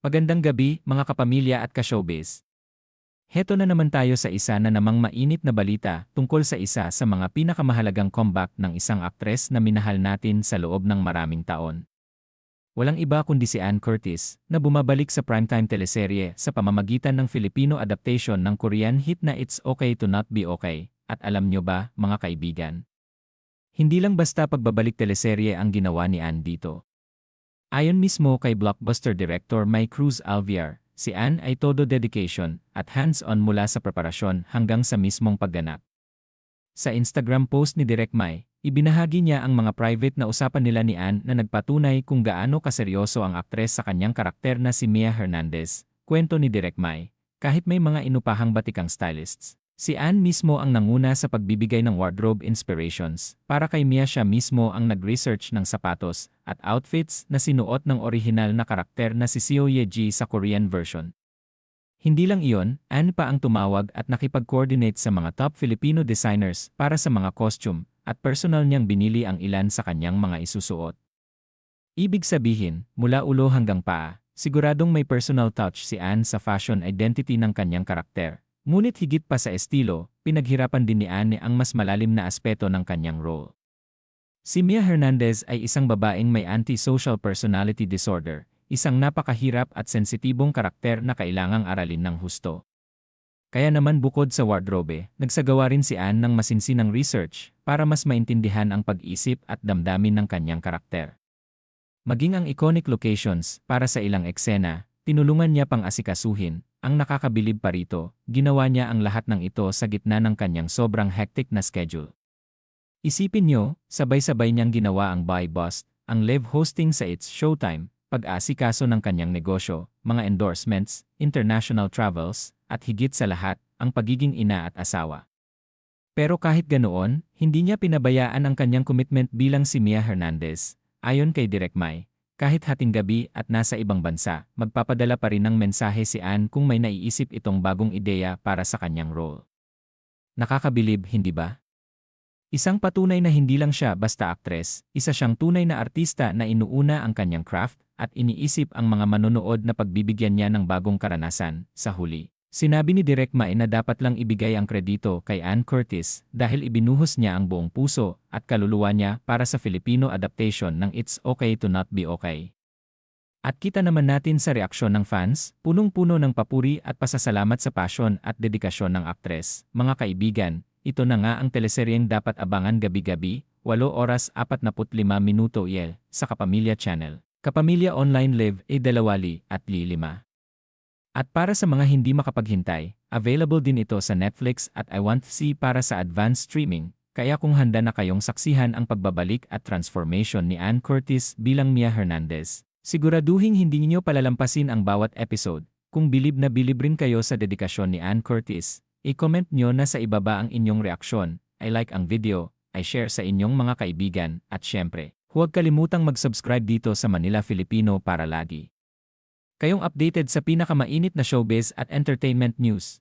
Magandang gabi, mga kapamilya at ka-showbiz. Heto na naman tayo sa isa na namang mainit na balita tungkol sa isa sa mga pinakamahalagang comeback ng isang aktres na minahal natin sa loob ng maraming taon. Walang iba kundi si Ann Curtis, na bumabalik sa primetime teleserye sa pamamagitan ng Filipino adaptation ng Korean hit na It's Okay to Not Be Okay. At alam nyo ba, mga kaibigan? Hindi lang basta pagbabalik teleserye ang ginawa ni Ann dito. Ayon mismo kay blockbuster director Mike Cruz Alviar, si Ann ay todo dedication at hands-on mula sa preparasyon hanggang sa mismong pagganap. Sa Instagram post ni Direk Mai, ibinahagi niya ang mga private na usapan nila ni Ann na nagpatunay kung gaano kaseryoso ang aktres sa kanyang karakter na si Mia Hernandez. Kwento ni Direk Mai, kahit may mga inupahang batikang stylists, si Ann mismo ang nanguna sa pagbibigay ng wardrobe inspirations. Para kay Mia, siya mismo ang nag-research ng sapatos at outfits na sinuot ng orihinal na karakter na si Seo Ye-ji sa Korean version. Hindi lang iyon, Ann pa ang tumawag at nakipag-coordinate sa mga top Filipino designers para sa mga costume at personal niyang binili ang ilan sa kanyang mga isusuot. Ibig sabihin, mula ulo hanggang paa, siguradong may personal touch si Ann sa fashion identity ng kanyang karakter. Ngunit higit pa sa estilo, pinaghirapan din ni Ann ang mas malalim na aspeto ng kanyang role. Si Mia Hernandez ay isang babaeng may anti-social personality disorder, isang napakahirap at sensitibong karakter na kailangang aralin ng husto. Kaya naman bukod sa wardrobe, nagsagawa rin si Ann ng masinsinang research para mas maintindihan ang pag-isip at damdamin ng kanyang karakter. Maging ang iconic locations para sa ilang eksena, tinulungan niya pang asikasuhin. Ang nakakabilib pa rito, ginawa niya ang lahat ng ito sa gitna ng kanyang sobrang hectic na schedule. Isipin nyo, sabay-sabay niyang ginawa ang Buy Bust, ang live hosting sa It's Showtime, pag-aasikaso ng kanyang negosyo, mga endorsements, international travels, at higit sa lahat, ang pagiging ina at asawa. Pero kahit ganoon, hindi niya pinabayaan ang kanyang commitment bilang si Mia Hernandez. Ayon kay Direk Mai, kahit hating gabi at nasa ibang bansa, magpapadala pa rin ng mensahe si Ann kung may naiisip itong bagong ideya para sa kanyang role. Nakakabilib, hindi ba? Isang patunay na hindi lang siya basta aktres, isa siyang tunay na artista na inuuna ang kanyang craft at iniisip ang mga manonood na pagbibigyan niya ng bagong karanasan. Sa huli, sinabi ni Direk Mai na dapat lang ibigay ang kredito kay Ann Curtis dahil ibinuhos niya ang buong puso at kaluluwa niya para sa Filipino adaptation ng It's Okay to Not Be Okay. At kita naman natin sa reaksyon ng fans, punong-puno ng papuri at pasasalamat sa passion at dedikasyon ng aktres. Mga kaibigan, ito na nga ang teleseryeng dapat abangan gabi-gabi, 8 oras 45 minuto sa Kapamilya Channel. Kapamilya Online Live A2 at Lilima. At para sa mga hindi makapaghintay, available din ito sa Netflix at I Want to See para sa advanced streaming, kaya kung handa na kayong saksihan ang pagbabalik at transformation ni Ann Curtis bilang Mia Hernandez, siguraduhin hindi niyo palalampasin ang bawat episode. Kung bilib na bilib rin kayo sa dedikasyon ni Ann Curtis, i-comment nyo na sa ibaba ang inyong reaksyon, i-like ang video, i-share sa inyong mga kaibigan, at syempre, huwag kalimutang mag-subscribe dito sa Manila Filipino para lagi kayong updated sa pinakamainit na showbiz at entertainment news.